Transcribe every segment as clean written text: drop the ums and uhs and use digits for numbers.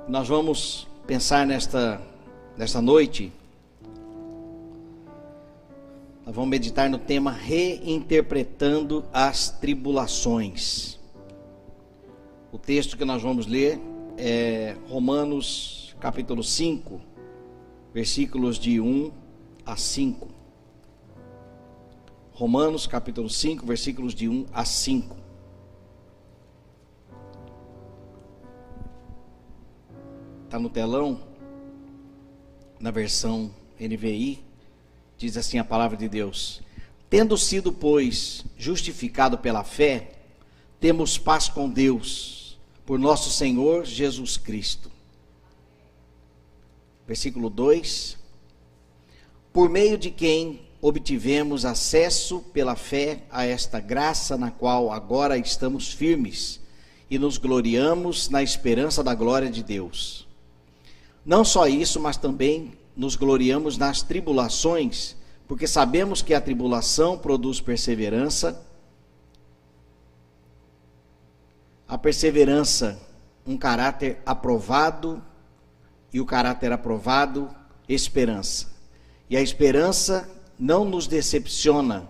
Nós vamos pensar nesta noite, nós vamos meditar no tema reinterpretando as tribulações. O texto que nós vamos ler é Romanos capítulo 5, versículos de 1 a 5. Romanos capítulo 5, versículos de 1 a 5. Está no telão, na versão NVI, diz assim a palavra de Deus: tendo sido, pois, justificado pela fé, temos paz com Deus, por nosso Senhor Jesus Cristo. Versículo 2: por meio de quem obtivemos acesso pela fé a esta graça na qual agora estamos firmes e nos gloriamos na esperança da glória de Deus. Não só isso, mas também nos gloriamos nas tribulações, porque sabemos que a tribulação produz perseverança, a perseverança um caráter aprovado, e o caráter aprovado, esperança. E a esperança não nos decepciona,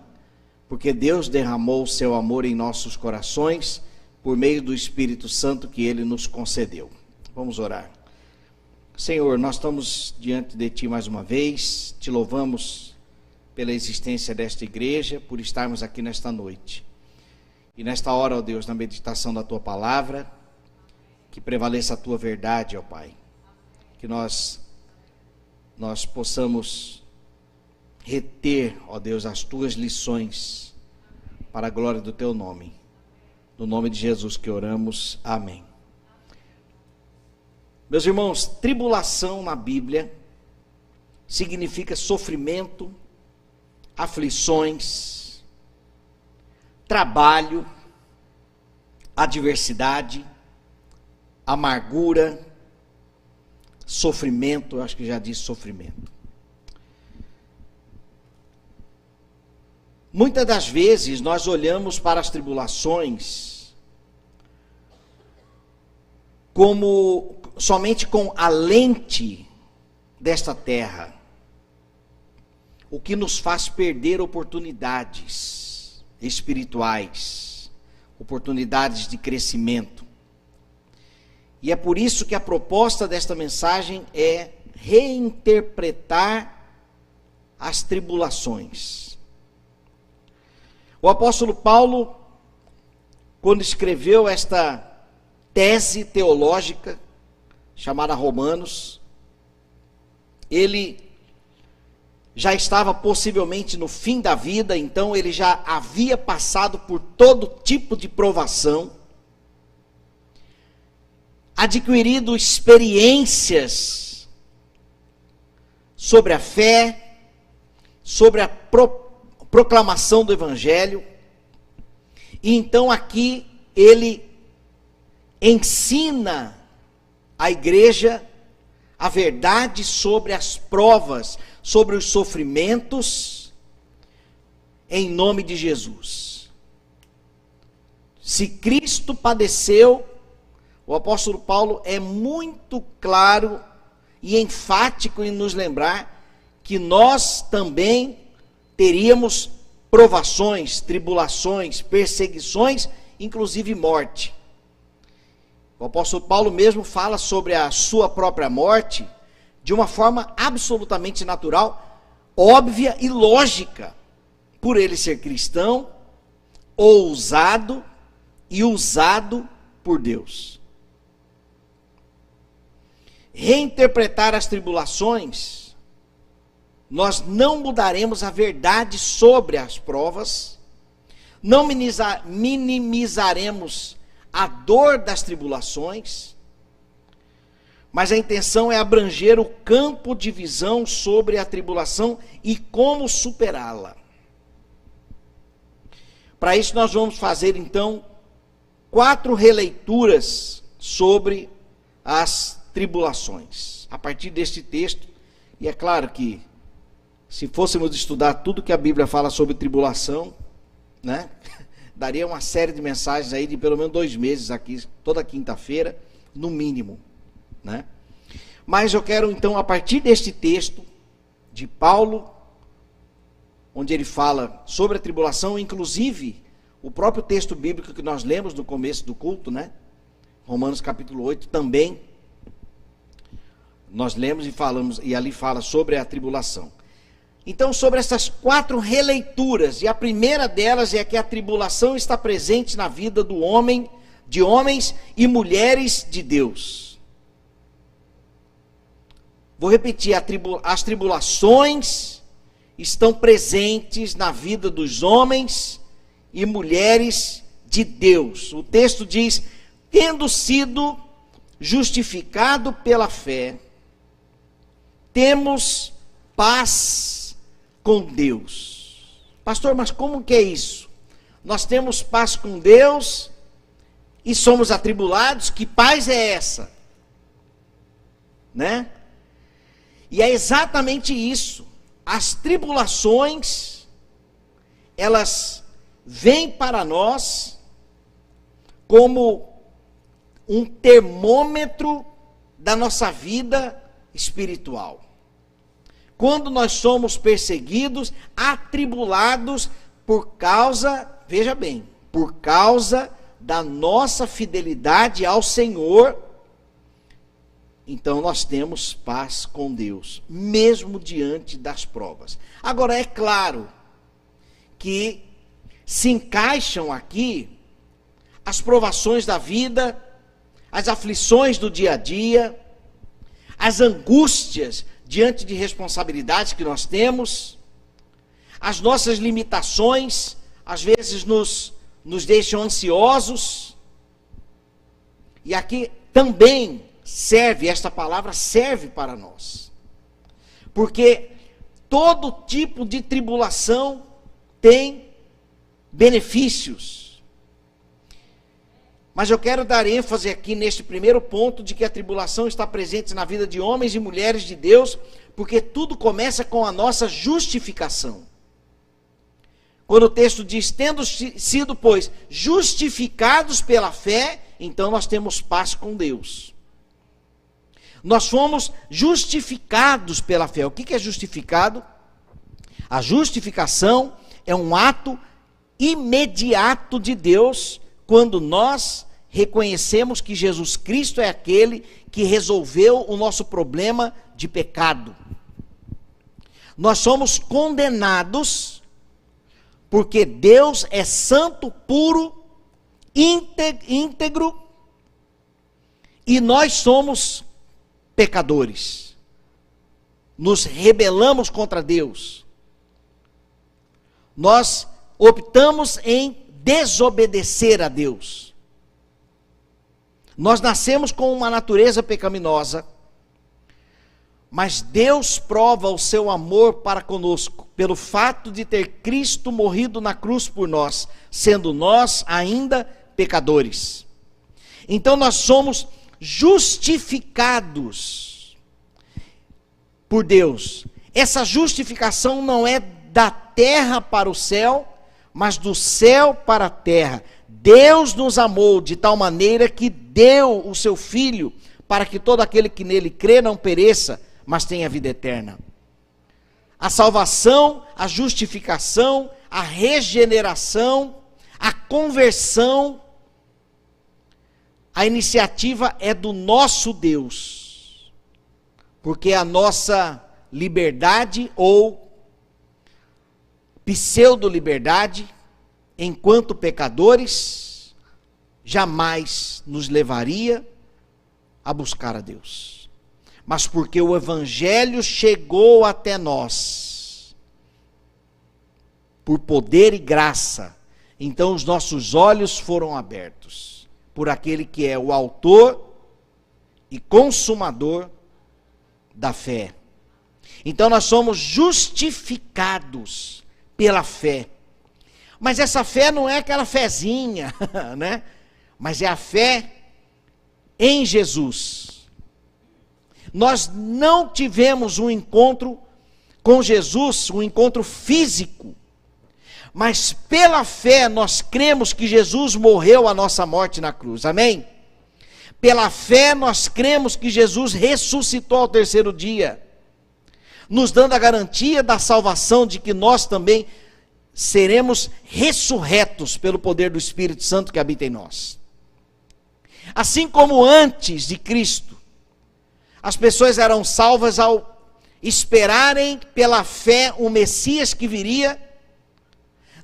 porque Deus derramou o seu amor em nossos corações, por meio do Espírito Santo que Ele nos concedeu. Vamos orar. Senhor, nós estamos diante de Ti mais uma vez, Te louvamos pela existência desta igreja, por estarmos aqui nesta noite. E nesta hora, ó Deus, na meditação da Tua palavra, que prevaleça a Tua verdade, ó Pai. Que nós possamos reter, ó Deus, as Tuas lições, para a glória do Teu nome. No nome de Jesus que oramos, amém. Meus irmãos, tribulação na Bíblia significa sofrimento, aflições, trabalho, adversidade, amargura, sofrimento, eu acho que já disse sofrimento. Muitas das vezes nós olhamos para as tribulações como somente com a lente desta terra, o que nos faz perder oportunidades espirituais, oportunidades de crescimento. E é por isso que a proposta desta mensagem é reinterpretar as tribulações. O apóstolo Paulo, quando escreveu esta tese teológica chamada Romanos, ele já estava possivelmente no fim da vida, então ele já havia passado por todo tipo de provação, adquirido experiências sobre a fé, sobre a proclamação do Evangelho, e então aqui ele ensina a igreja a verdade sobre as provas, sobre os sofrimentos, em nome de Jesus. Se Cristo padeceu, o apóstolo Paulo é muito claro e enfático em nos lembrar que nós também teríamos provações, tribulações, perseguições, inclusive morte. O apóstolo Paulo mesmo fala sobre a sua própria morte de uma forma absolutamente natural, óbvia e lógica, por ele ser cristão, ousado e usado por Deus. Reinterpretar as tribulações, nós não mudaremos a verdade sobre as provas, não minimizaremos a dor das tribulações, mas a intenção é abranger o campo de visão sobre a tribulação e como superá-la. Para isso nós vamos fazer então 4 releituras sobre as tribulações, a partir deste texto. E é claro que se fôssemos estudar tudo que a Bíblia fala sobre tribulação, né, daria uma série de mensagens aí de pelo menos 2 meses aqui, toda quinta-feira, no mínimo. né? Mas eu quero então, a partir deste texto de Paulo, onde ele fala sobre a tribulação, inclusive o próprio texto bíblico que nós lemos no começo do culto, né? Romanos capítulo 8 também, nós lemos e falamos, e ali fala sobre a tribulação. Então, sobre essas 4 releituras, e a primeira delas é que a tribulação está presente na vida do homem, de homens e mulheres de Deus. Vou repetir, as tribulações estão presentes na vida dos homens e mulheres de Deus. O texto diz: tendo sido justificado pela fé, temos paz com Deus. Pastor, mas como que é isso? Nós temos paz com Deus e somos atribulados? Que paz é essa? Né? E é exatamente isso. As tribulações, elas vêm para nós como um termômetro da nossa vida espiritual. Quando nós somos perseguidos, atribulados por causa, veja bem, por causa da nossa fidelidade ao Senhor, então nós temos paz com Deus, mesmo diante das provas. Agora, é claro que se encaixam aqui as provações da vida, as aflições do dia a dia, as angústias diante de responsabilidades que nós temos, as nossas limitações, às vezes nos deixam ansiosos. E aqui também esta palavra serve para nós. Porque todo tipo de tribulação tem benefícios. Mas eu quero dar ênfase aqui neste primeiro ponto de que a tribulação está presente na vida de homens e mulheres de Deus, porque tudo começa com a nossa justificação. Quando o texto diz, tendo sido, pois, justificados pela fé, então nós temos paz com Deus. Nós fomos justificados pela fé. O que é justificado? A justificação é um ato imediato de Deus, quando nós reconhecemos que Jesus Cristo é aquele que resolveu o nosso problema de pecado. Nós somos condenados porque Deus é santo, puro, íntegro, e nós somos pecadores. Nos rebelamos contra Deus. Nós optamos em desobedecer a Deus. Nós nascemos com uma natureza pecaminosa, mas Deus prova o seu amor para conosco, pelo fato de ter Cristo morrido na cruz por nós, sendo nós ainda pecadores. Então nós somos justificados por Deus. Essa justificação não é da terra para o céu, mas do céu para a terra. Deus nos amou de tal maneira que deu o seu Filho, para que todo aquele que nele crê não pereça, mas tenha vida eterna. A salvação, a justificação, a regeneração, a conversão, a iniciativa é do nosso Deus, porque a nossa liberdade ou pseudo-liberdade, enquanto pecadores, jamais nos levaria a buscar a Deus. Mas porque o Evangelho chegou até nós, por poder e graça, então os nossos olhos foram abertos, por aquele que é o autor e consumador da fé. Então nós somos justificados pela fé. Mas essa fé não é aquela fezinha, né? Mas é a fé em Jesus. Nós não tivemos um encontro com Jesus, um encontro físico, mas pela fé nós cremos que Jesus morreu a nossa morte na cruz, amém? Pela fé nós cremos que Jesus ressuscitou ao terceiro dia, nos dando a garantia da salvação, de que nós também seremos ressurretos pelo poder do Espírito Santo que habita em nós. Assim como antes de Cristo, as pessoas eram salvas ao esperarem pela fé o Messias que viria,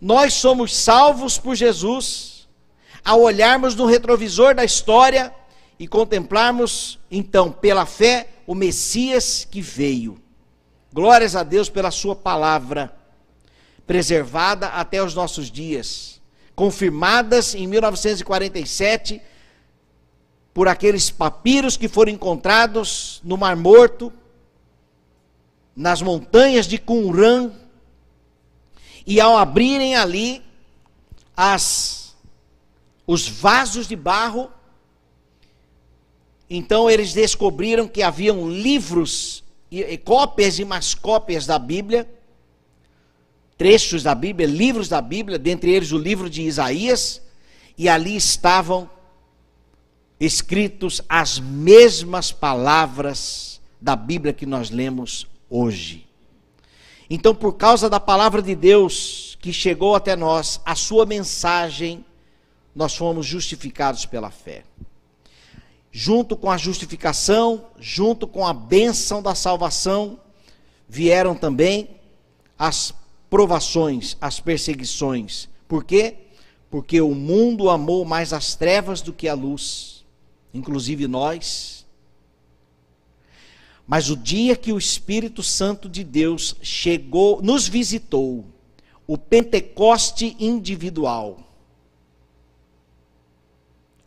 nós somos salvos por Jesus ao olharmos no retrovisor da história e contemplarmos, então, pela fé, o Messias que veio. Glórias a Deus pela sua palavra, preservada até os nossos dias, confirmadas em 1947, por aqueles papiros que foram encontrados no Mar Morto, nas montanhas de Qumran, e ao abrirem ali os vasos de barro, então eles descobriram que haviam livros, cópias e mais cópias da Bíblia, trechos da Bíblia, livros da Bíblia, dentre eles o livro de Isaías, e ali estavam escritos as mesmas palavras da Bíblia que nós lemos hoje. Então, por causa da palavra de Deus que chegou até nós, a sua mensagem, nós fomos justificados pela fé. Junto com a justificação, junto com a bênção da salvação, vieram também as provações, as perseguições. Por quê? Porque o mundo amou mais as trevas do que a luz, inclusive nós. Mas o dia que o Espírito Santo de Deus chegou, nos visitou, o Pentecoste individual,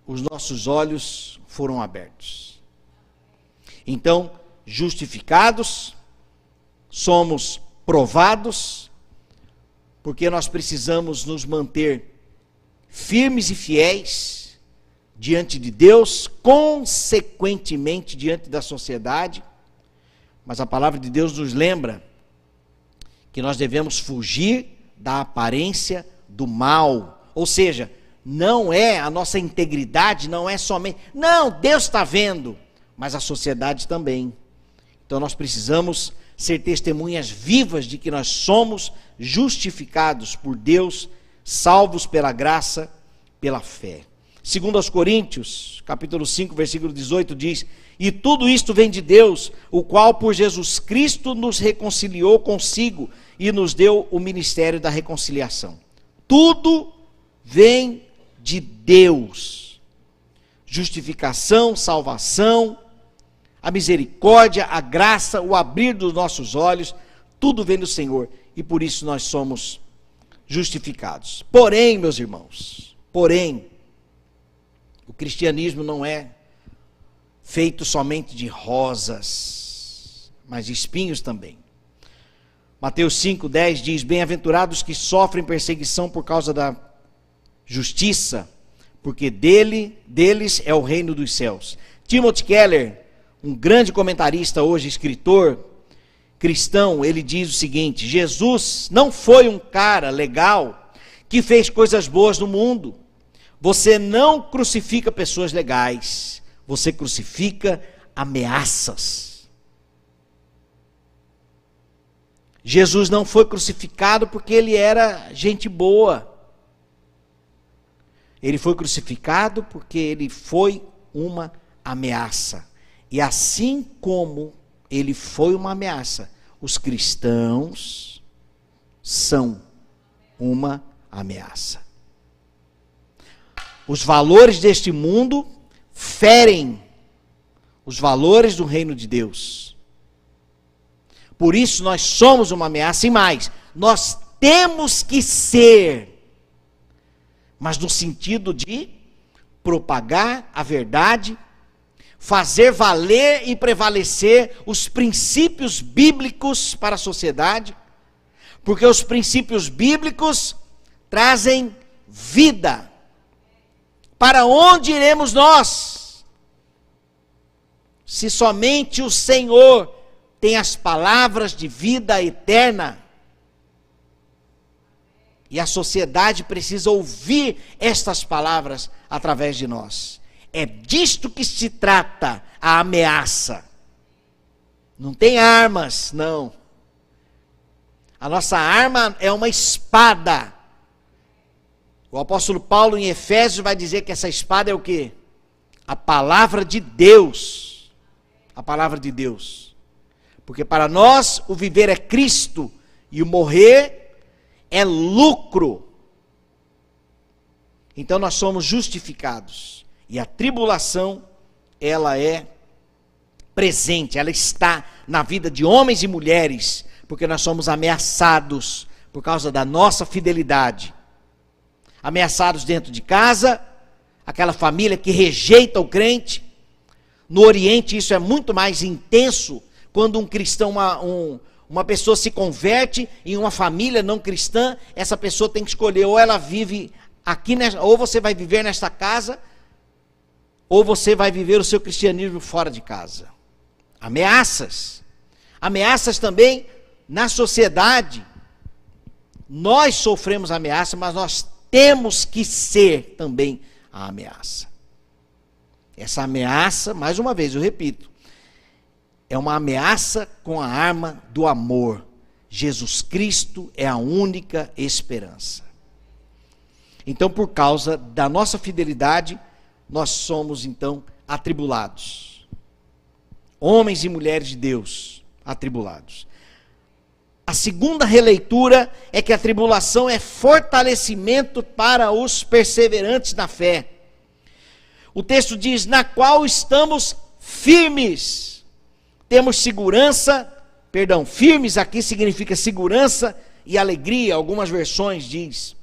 os nossos olhos foram abertos. Então, justificados, somos provados, porque nós precisamos nos manter firmes e fiéis diante de Deus, consequentemente diante da sociedade. Mas a palavra de Deus nos lembra que nós devemos fugir da aparência do mal. Ou seja, não é a nossa integridade, não é somente... Não, Deus está vendo, mas a sociedade também. Então nós precisamos ser testemunhas vivas de que nós somos justificados por Deus, salvos pela graça, pela fé. Segundo aos Coríntios, capítulo 5, versículo 18, diz: e tudo isto vem de Deus, o qual por Jesus Cristo nos reconciliou consigo e nos deu o ministério da reconciliação. Tudo vem de Deus. Justificação, salvação, a misericórdia, a graça, o abrir dos nossos olhos, tudo vem do Senhor, e por isso nós somos justificados. Porém, meus irmãos, o cristianismo não é feito somente de rosas, mas de espinhos também. Mateus 5:10 diz: bem-aventurados que sofrem perseguição por causa da justiça, porque deles é o reino dos céus. Timothy Keller, um grande comentarista hoje, escritor cristão, ele diz o seguinte: Jesus não foi um cara legal que fez coisas boas no mundo. Você não crucifica pessoas legais, você crucifica ameaças. Jesus não foi crucificado porque ele era gente boa. Ele foi crucificado porque ele foi uma ameaça. E assim como ele foi uma ameaça, os cristãos são uma ameaça. Os valores deste mundo ferem os valores do reino de Deus. Por isso nós somos uma ameaça, e mais, nós temos que ser, mas no sentido de propagar a verdade, fazer valer e prevalecer os princípios bíblicos para a sociedade, porque os princípios bíblicos trazem vida. Para onde iremos nós? Se somente o Senhor tem as palavras de vida eterna. E a sociedade precisa ouvir estas palavras através de nós. É disto que se trata a ameaça. Não tem armas, não. A nossa arma é uma espada. O apóstolo Paulo em Efésios vai dizer que essa espada é o quê? A palavra de Deus. A palavra de Deus. Porque para nós o viver é Cristo e o morrer é lucro. Então nós somos justificados. E a tribulação, ela é presente, ela está na vida de homens e mulheres, porque nós somos ameaçados por causa da nossa fidelidade. Ameaçados dentro de casa, aquela família que rejeita o crente. No Oriente isso é muito mais intenso, quando um cristão, uma pessoa se converte em uma família não cristã, essa pessoa tem que escolher, ou ela vive aqui, ou você vai viver nesta casa, ou você vai viver o seu cristianismo fora de casa. Ameaças. Ameaças também na sociedade. Nós sofremos ameaça, mas nós temos que ser também a ameaça. Essa ameaça, mais uma vez, eu repito, é uma ameaça com a arma do amor. Jesus Cristo é a única esperança. Então, por causa da nossa fidelidade, nós somos, então, atribulados. Homens e mulheres de Deus, atribulados. A segunda releitura é que a tribulação é fortalecimento para os perseverantes na fé. O texto diz, na qual estamos firmes. Temos segurança, firmes aqui significa segurança e alegria, algumas versões diz.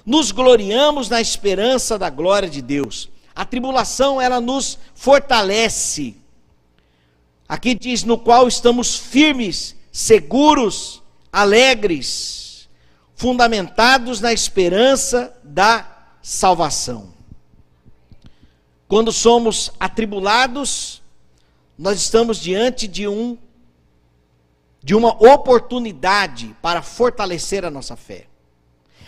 Nos gloriamos na esperança da glória de Deus. A tribulação, ela nos fortalece. Aqui diz, no qual estamos firmes, seguros, alegres, fundamentados na esperança da salvação. Quando somos atribulados, nós estamos diante de uma oportunidade para fortalecer a nossa fé.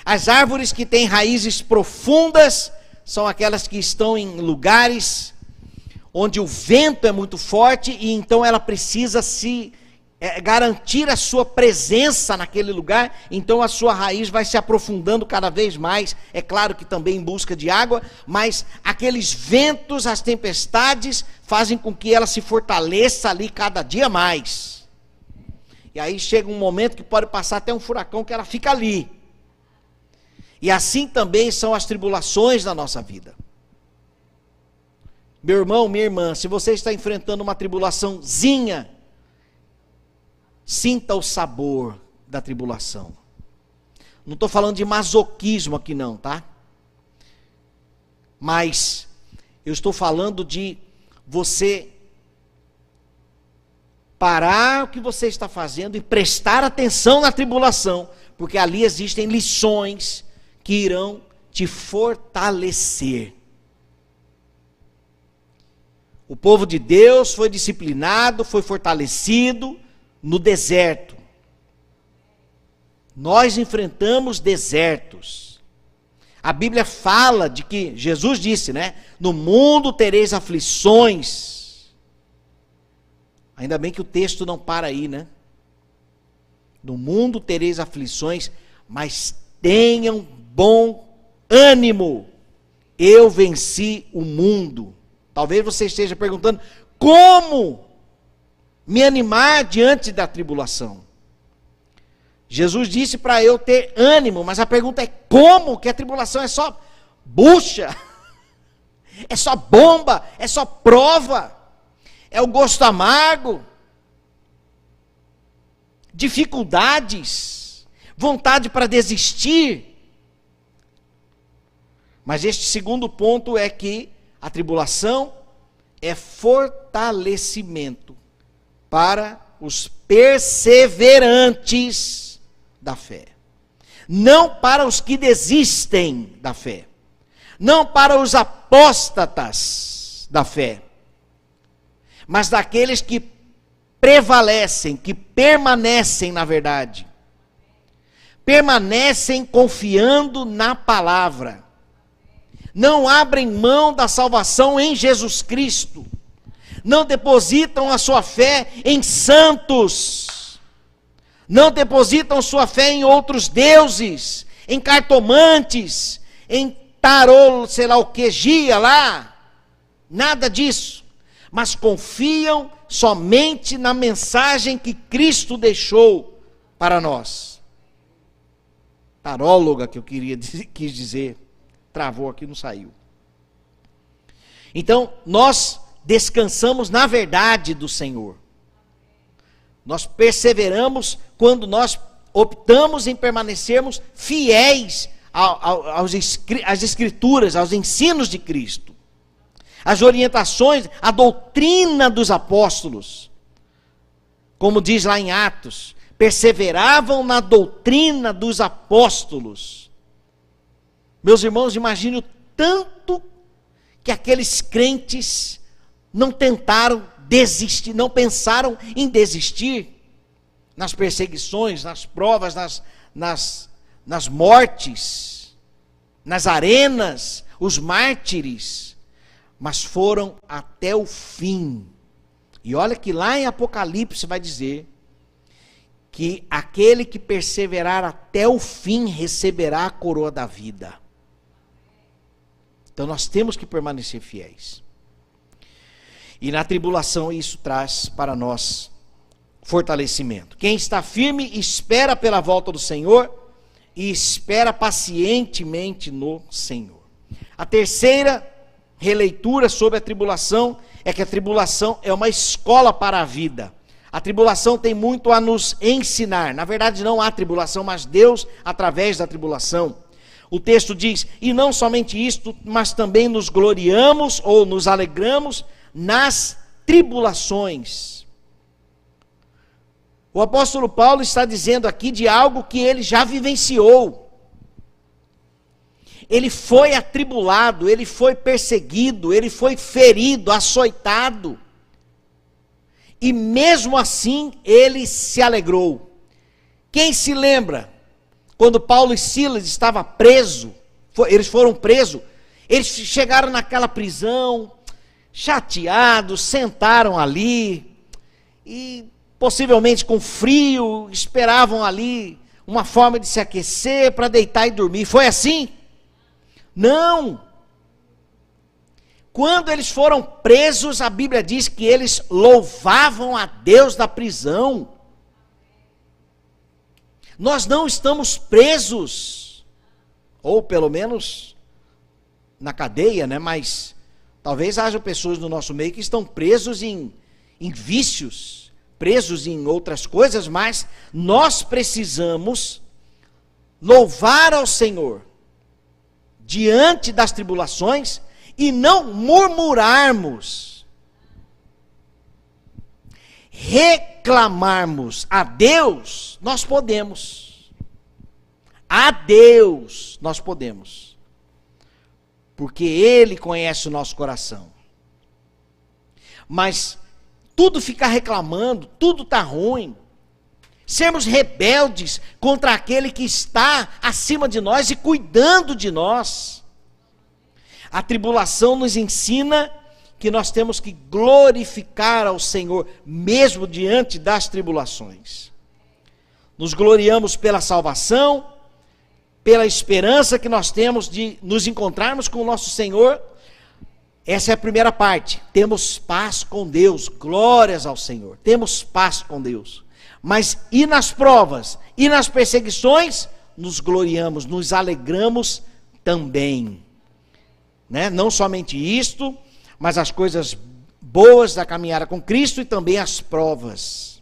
As árvores que têm raízes profundas são aquelas que estão em lugares onde o vento é muito forte e então ela precisa garantir a sua presença naquele lugar, então a sua raiz vai se aprofundando cada vez mais, é claro que também em busca de água, mas aqueles ventos, as tempestades, fazem com que ela se fortaleça ali cada dia mais. E aí chega um momento que pode passar até um furacão que ela fica ali. E assim também são as tribulações da nossa vida. Meu irmão, minha irmã, se você está enfrentando uma tribulaçãozinha, sinta o sabor da tribulação. Não estou falando de masoquismo aqui não, tá? Mas eu estou falando de você parar o que você está fazendo e prestar atenção na tribulação, porque ali existem lições que irão te fortalecer. O povo de Deus foi disciplinado, foi fortalecido no deserto. Nós enfrentamos desertos. A Bíblia fala de que, Jesus disse, né? No mundo tereis aflições. Ainda bem que o texto não para aí, né? No mundo tereis aflições, mas tenham bom ânimo. Eu venci o mundo. Talvez você esteja perguntando, como me animar diante da tribulação? Jesus disse para eu ter ânimo, mas a pergunta é como? Que a tribulação é só bucha, é só bomba, é só prova, é o gosto amargo, dificuldades, vontade para desistir. Mas este segundo ponto é que a tribulação é fortalecimento para os perseverantes da fé. Não para os que desistem da fé. Não para os apóstatas da fé. Mas daqueles que prevalecem, que permanecem na verdade. Permanecem confiando na palavra. não abrem mão da salvação em Jesus Cristo, não depositam a sua fé em santos, não depositam sua fé em outros deuses, em cartomantes, em tarô, sei lá o que, gia lá, nada disso, mas confiam somente na mensagem que Cristo deixou para nós. Taróloga que eu quis dizer, travou aqui, não saiu. Então, nós descansamos na verdade do Senhor. Nós perseveramos quando nós optamos em permanecermos fiéis às Escrituras, aos ensinos de Cristo, as orientações, a doutrina dos apóstolos. Como diz lá em Atos, perseveravam na doutrina dos apóstolos. Meus irmãos, imagine o tanto que aqueles crentes não tentaram desistir, não pensaram em desistir nas perseguições, nas provas, nas mortes, nas arenas, os mártires, mas foram até o fim. E olha que lá em Apocalipse vai dizer que aquele que perseverar até o fim receberá a coroa da vida. Então nós temos que permanecer fiéis. E na tribulação isso traz para nós fortalecimento. Quem está firme espera pela volta do Senhor e espera pacientemente no Senhor. A terceira releitura sobre a tribulação é que a tribulação é uma escola para a vida. A tribulação tem muito a nos ensinar. Na verdade não há tribulação, mas Deus através da tribulação. O texto diz, e não somente isto, mas também nos gloriamos ou nos alegramos nas tribulações. O apóstolo Paulo está dizendo aqui de algo que ele já vivenciou. Ele foi atribulado, ele foi perseguido, ele foi ferido, açoitado. E mesmo assim ele se alegrou. Quem se lembra quando Paulo e Silas estavam presos, eles foram presos, eles chegaram naquela prisão, chateados, sentaram ali, e possivelmente com frio, esperavam ali uma forma de se aquecer para deitar e dormir. Foi assim? Não! Quando eles foram presos, a Bíblia diz que eles louvavam a Deus da prisão. Nós não estamos presos, ou pelo menos na cadeia, né? Mas talvez haja pessoas no nosso meio que estão presos em vícios, presos em outras coisas, mas nós precisamos louvar ao Senhor diante das tribulações e não murmurarmos, reclamarmos a Deus, nós podemos. A Deus nós podemos. Porque Ele conhece o nosso coração. Mas tudo ficar reclamando, tudo está ruim. Sermos rebeldes contra aquele que está acima de nós e cuidando de nós. A tribulação nos ensina que nós temos que glorificar ao Senhor, mesmo diante das tribulações. Nos gloriamos pela salvação, pela esperança que nós temos de nos encontrarmos com o nosso Senhor. Essa é a primeira parte. Temos paz com Deus, glórias ao Senhor. Temos paz com Deus. Mas e nas provas, e nas perseguições, nos gloriamos, nos alegramos também. Né? Não somente isto, mas as coisas boas da caminhada com Cristo e também as provas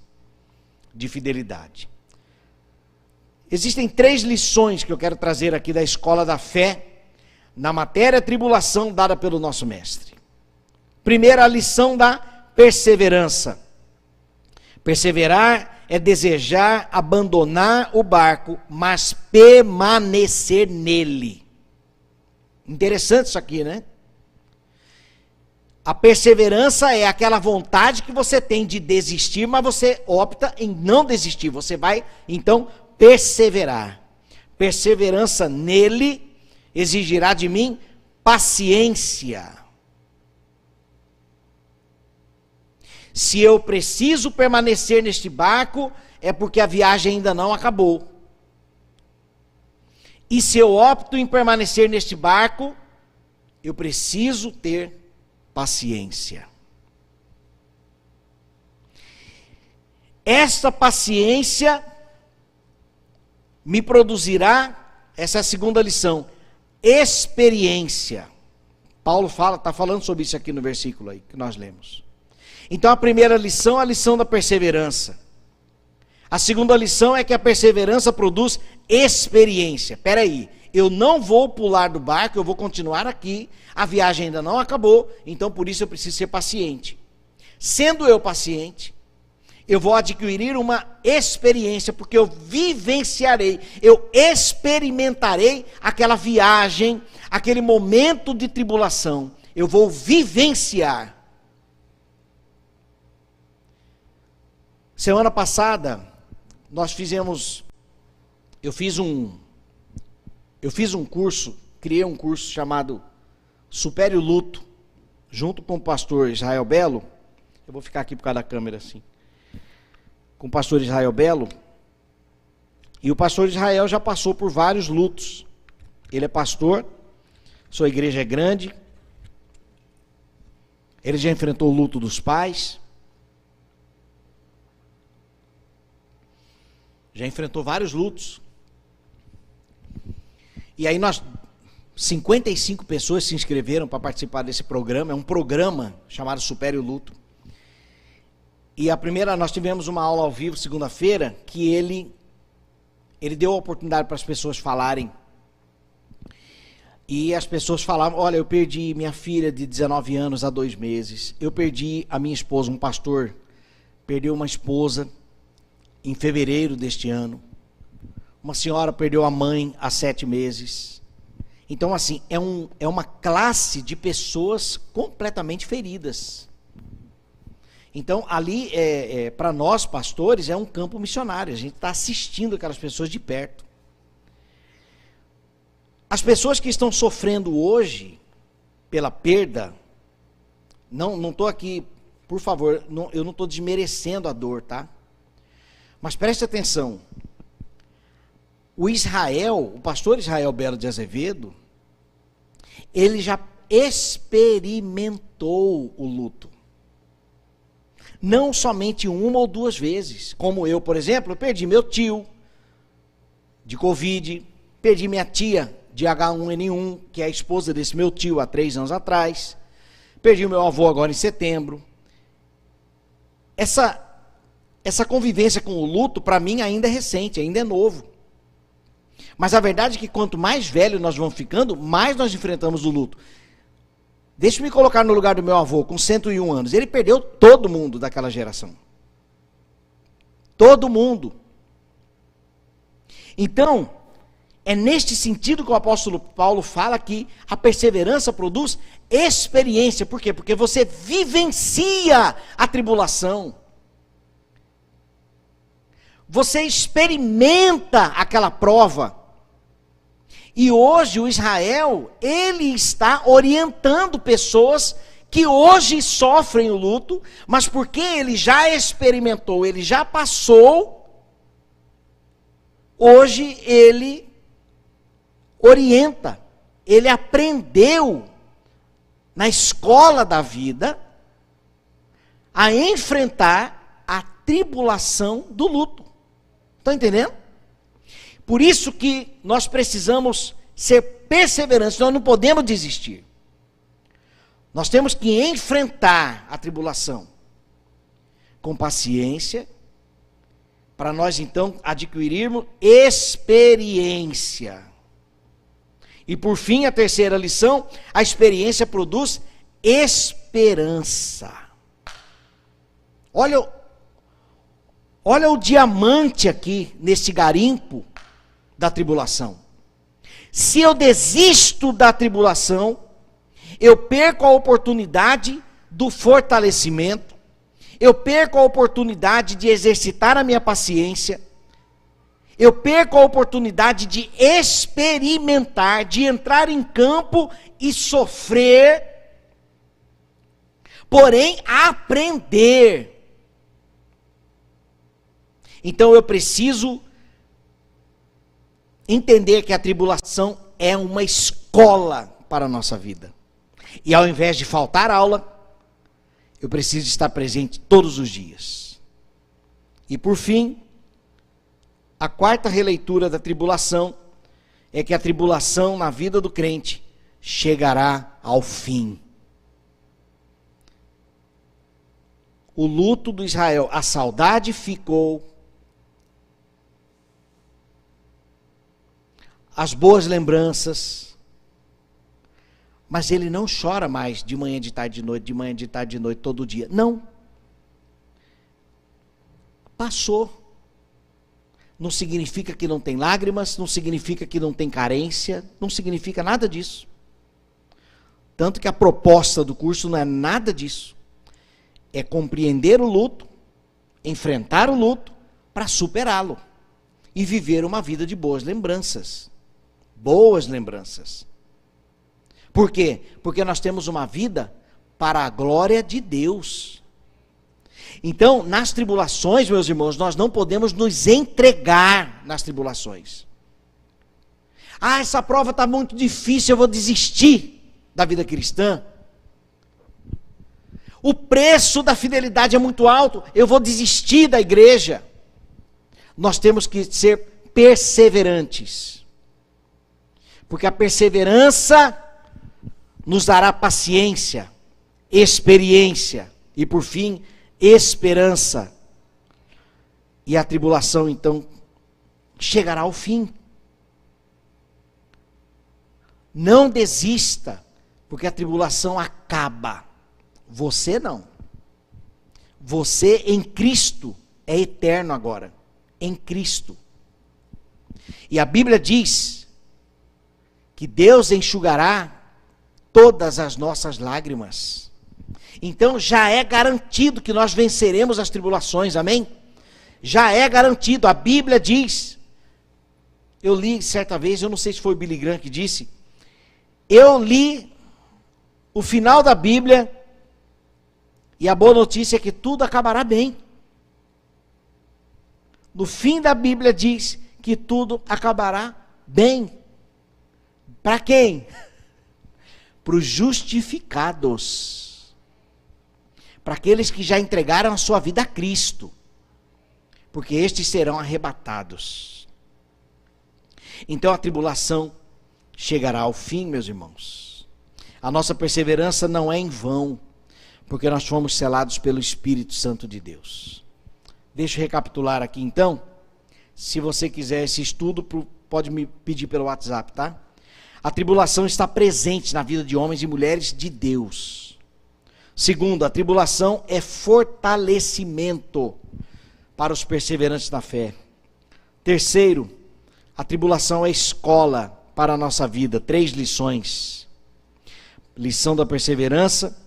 de fidelidade. Existem 3 lições que eu quero trazer aqui da escola da fé, na matéria tribulação dada pelo nosso mestre. Primeira, a lição da perseverança. Perseverar é desejar abandonar o barco, mas permanecer nele. Interessante isso aqui, né? A perseverança é aquela vontade que você tem de desistir, mas você opta em não desistir. Você vai, então, perseverar. Perseverança nele exigirá de mim paciência. Se eu preciso permanecer neste barco, é porque a viagem ainda não acabou. E se eu opto em permanecer neste barco, eu preciso ter paciência. Esta paciência me produzirá, essa é a segunda lição, experiência. Paulo está falando sobre isso aqui no versículo aí que nós lemos. Então a primeira lição é a lição da perseverança. A segunda lição é que a perseverança produz experiência. Espera aí, eu não vou pular do barco, eu vou continuar aqui, a viagem ainda não acabou, então por isso eu preciso ser paciente. Sendo eu paciente, eu vou adquirir uma experiência, porque eu vivenciarei, eu experimentarei aquela viagem, aquele momento de tribulação. Eu vou vivenciar. Semana passada, eu fiz um curso, criei um curso chamado Supere o Luto, junto com o pastor Israel Belo. Eu vou ficar aqui por causa da câmera assim. Com o pastor Israel Belo. E o pastor Israel já passou por vários lutos. Ele é pastor, sua igreja é grande. Ele já enfrentou o luto dos pais. Já enfrentou vários lutos. E aí 55 pessoas se inscreveram para participar desse programa. É um programa chamado Supere o Luto. E nós tivemos uma aula ao vivo segunda-feira, que ele deu a oportunidade para as pessoas falarem. E as pessoas falavam, olha, eu perdi minha filha de 19 anos há 2 meses. Eu perdi a minha esposa, um pastor perdeu uma esposa em fevereiro deste ano. Uma senhora perdeu a mãe há 7 meses. Então, assim, é uma classe de pessoas completamente feridas. Então, ali, para nós, pastores, é um campo missionário. A gente está assistindo aquelas pessoas de perto. As pessoas que estão sofrendo hoje pela perda, não estou aqui, por favor, eu não estou desmerecendo a dor, tá? Mas preste atenção. O pastor Israel Belo de Azevedo, ele já experimentou o luto. Não somente 1 ou 2 vezes. Como eu, por exemplo, eu perdi meu tio de Covid, perdi minha tia de H1N1, que é a esposa desse meu tio há 3 anos atrás, perdi o meu avô agora em setembro. Essa convivência com o luto, para mim, ainda é recente, ainda é novo. Mas a verdade é que quanto mais velho nós vamos ficando, mais nós enfrentamos o luto. Deixa eu me colocar no lugar do meu avô, com 101 anos. Ele perdeu todo mundo daquela geração. Todo mundo. Então, é neste sentido que o apóstolo Paulo fala que a perseverança produz experiência. Por quê? Porque você vivencia a tribulação. Você experimenta aquela prova. E hoje o Israel, ele está orientando pessoas que hoje sofrem o luto, mas porque ele já experimentou, ele já passou, hoje ele orienta, ele aprendeu na escola da vida a enfrentar a tribulação do luto. Estão entendendo? Por isso que nós precisamos ser perseverantes, nós não podemos desistir. Nós temos que enfrentar a tribulação com paciência, para nós então adquirirmos experiência. E por fim, a terceira lição, a experiência produz esperança. Olha o diamante aqui, nesse garimpo da tribulação. Se eu desisto da tribulação, eu perco a oportunidade do fortalecimento, eu perco a oportunidade de exercitar a minha paciência, Eu perco a oportunidade de experimentar, de entrar em campo e sofrer, porém aprender. Então eu preciso entender que a tribulação é uma escola para a nossa vida. E ao invés de faltar aula, eu preciso estar presente todos os dias. E por fim, a quarta releitura da tribulação é que a tribulação na vida do crente chegará ao fim. O luto do Israel, a saudade ficou, as boas lembranças, mas ele não chora mais de manhã, de tarde, de noite, de manhã, de tarde, de noite, todo dia. Não. Passou. Não significa que não tem lágrimas, não significa que não tem carência, não significa nada disso. Tanto que a proposta do curso não é nada disso. É compreender o luto, enfrentar o luto, para superá-lo. E viver uma vida de boas lembranças. Boas lembranças. Por quê? Porque nós temos uma vida para a glória de Deus. Então, nas tribulações, meus irmãos, nós não podemos nos entregar nas tribulações. Ah, essa prova está muito difícil, eu vou desistir da vida cristã. O preço da fidelidade é muito alto, eu vou desistir da igreja. Nós temos que ser perseverantes. Porque a perseverança nos dará paciência, experiência e, por fim, esperança. E a tribulação, então, chegará ao fim. Não desista, porque a tribulação acaba. Você não. Você em Cristo é eterno agora. Em Cristo. E a Bíblia diz que Deus enxugará todas as nossas lágrimas. Então já é garantido que nós venceremos as tribulações, amém? Já é garantido, a Bíblia diz. Eu li certa vez, eu não sei se foi o Billy Graham que disse, eu li o final da Bíblia e a boa notícia é que tudo acabará bem. No fim da Bíblia diz que tudo acabará bem. Para quem? Para os justificados. Para aqueles que já entregaram a sua vida a Cristo. Porque estes serão arrebatados. Então a tribulação chegará ao fim, meus irmãos. A nossa perseverança não é em vão, porque nós fomos selados pelo Espírito Santo de Deus. Deixa eu recapitular aqui então. Se você quiser esse estudo, pode me pedir pelo WhatsApp, tá? A tribulação está presente na vida de homens e mulheres de Deus. Segundo, a tribulação é fortalecimento para os perseverantes na fé. Terceiro, a tribulação é escola para a nossa vida. 3 lições. Lição da perseverança,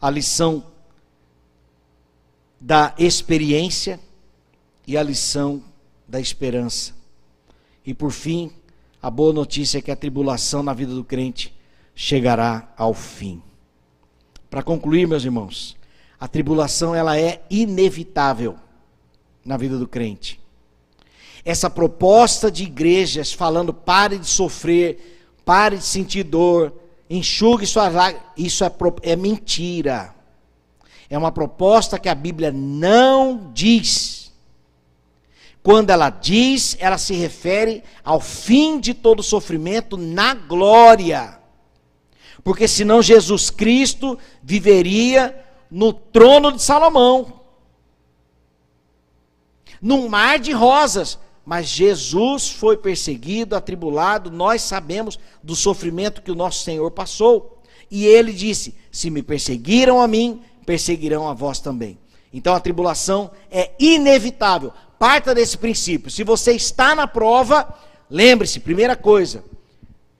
a lição da experiência e a lição da esperança. E por fim, a boa notícia é que a tribulação na vida do crente chegará ao fim. Para concluir, meus irmãos, a tribulação ela é inevitável na vida do crente. Essa proposta de igrejas falando pare de sofrer, pare de sentir dor, enxugue suas lágrimas, isso é mentira. É uma proposta que a Bíblia não diz. Quando ela diz, ela se refere ao fim de todo sofrimento na glória. Porque senão Jesus Cristo viveria no trono de Salomão, num mar de rosas. Mas Jesus foi perseguido, atribulado, nós sabemos do sofrimento que o nosso Senhor passou. E ele disse, se me perseguiram a mim, perseguirão a vós também. Então a tribulação é inevitável. Parta desse princípio. Se você está na prova, lembre-se, primeira coisa,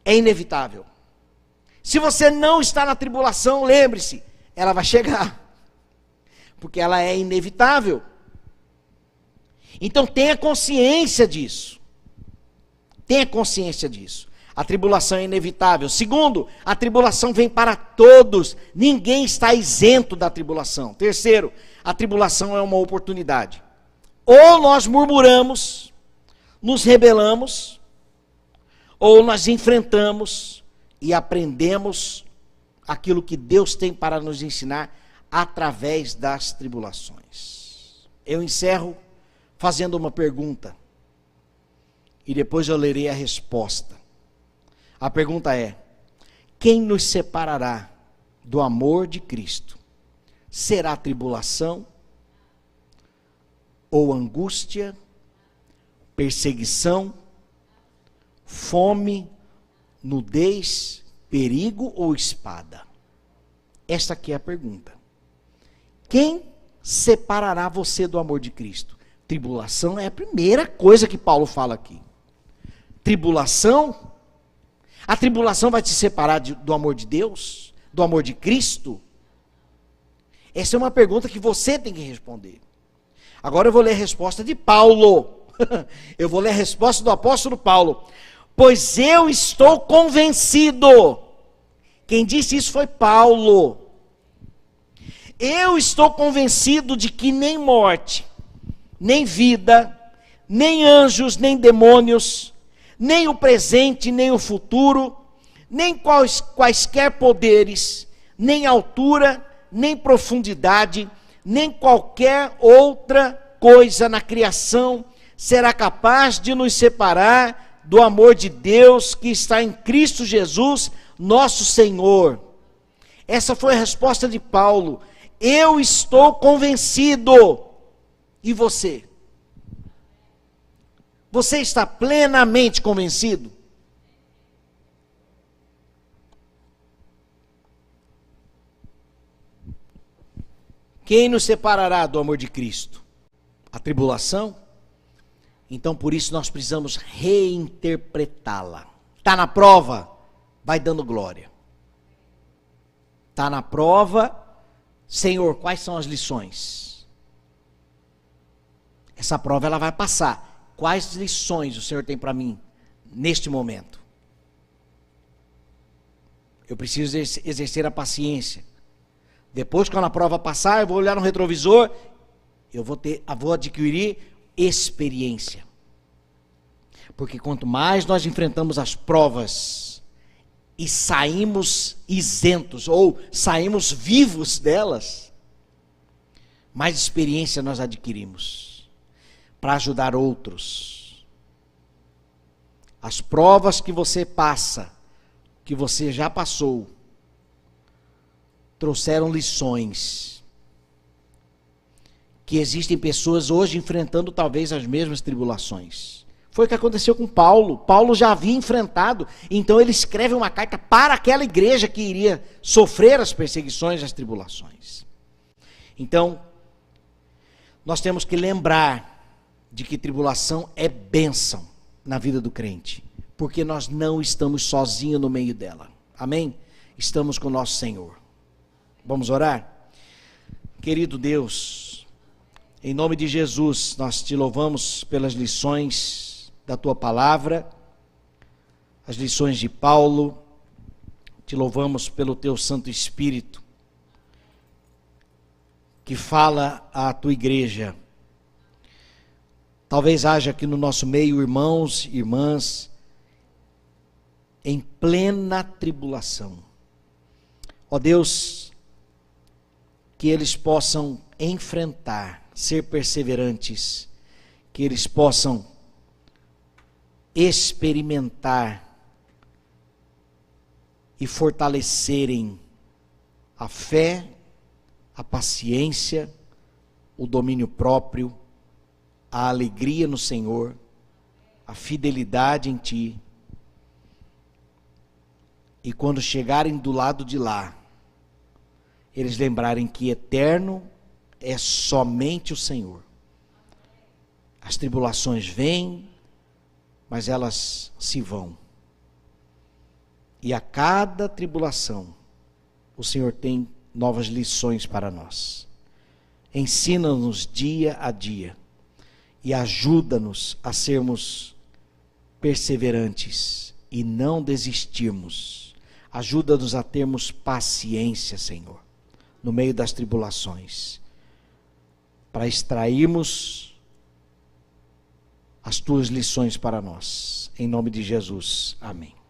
é inevitável. Se você não está na tribulação, lembre-se, ela vai chegar. Porque ela é inevitável. Então tenha consciência disso. Tenha consciência disso. A tribulação é inevitável. Segundo, a tribulação vem para todos. Ninguém está isento da tribulação. Terceiro, a tribulação é uma oportunidade. Ou nós murmuramos, nos rebelamos, ou nós enfrentamos e aprendemos aquilo que Deus tem para nos ensinar através das tribulações. Eu encerro fazendo uma pergunta e depois eu lerei a resposta. A pergunta é: quem nos separará do amor de Cristo? Será tribulação, ou angústia, perseguição, fome, nudez, perigo ou espada? Esta aqui é a pergunta. Quem separará você do amor de Cristo? Tribulação é a primeira coisa que Paulo fala aqui. Tribulação? A tribulação vai te separar do amor de Deus? Do amor de Cristo? Essa é uma pergunta que você tem que responder. Agora eu vou ler a resposta de Paulo. Eu vou ler a resposta do apóstolo Paulo. Pois eu estou convencido. Quem disse isso foi Paulo. Eu estou convencido de que nem morte, nem vida, nem anjos, nem demônios, nem o presente, nem o futuro, nem quaisquer poderes, nem altura, nem profundidade, nem qualquer outra coisa na criação será capaz de nos separar do amor de Deus que está em Cristo Jesus, nosso Senhor. Essa foi a resposta de Paulo. Eu estou convencido. E você? Você está plenamente convencido? Quem nos separará do amor de Cristo? A tribulação? Então por isso nós precisamos reinterpretá-la. Está na prova? Vai dando glória. Está na prova? Senhor, quais são as lições? Essa prova ela vai passar. Quais lições o Senhor tem para mim neste momento? Eu preciso exercer a paciência. Depois, quando a prova passar, eu vou olhar no retrovisor, eu vou adquirir experiência. Porque quanto mais nós enfrentamos as provas e saímos isentos, ou saímos vivos delas, mais experiência nós adquirimos para ajudar outros. As provas que você passa, que você já passou, trouxeram lições. Que existem pessoas hoje enfrentando talvez as mesmas tribulações. Foi o que aconteceu com Paulo. Paulo já havia enfrentado, então ele escreve uma carta para aquela igreja que iria sofrer as perseguições, as tribulações. Então, nós temos que lembrar de que tribulação é bênção na vida do crente, porque nós não estamos sozinhos no meio dela. Amém? Estamos com o nosso Senhor. Vamos orar? Querido Deus, em nome de Jesus, nós te louvamos pelas lições da tua palavra, as lições de Paulo, te louvamos pelo teu Santo Espírito, que fala à tua igreja. Talvez haja aqui no nosso meio irmãos e irmãs em plena tribulação. Ó Deus, que eles possam enfrentar, ser perseverantes, que eles possam experimentar e fortalecerem a fé, a paciência, o domínio próprio, a alegria no Senhor, a fidelidade em Ti. E quando chegarem do lado de lá, eles lembrarem que eterno é somente o Senhor. As tribulações vêm, mas elas se vão. E a cada tribulação, o Senhor tem novas lições para nós. Ensina-nos dia a dia. e ajuda-nos a sermos perseverantes e não desistirmos. Ajuda-nos a termos paciência, Senhor, no meio das tribulações, para extrairmos as tuas lições para nós. Em nome de Jesus. Amém.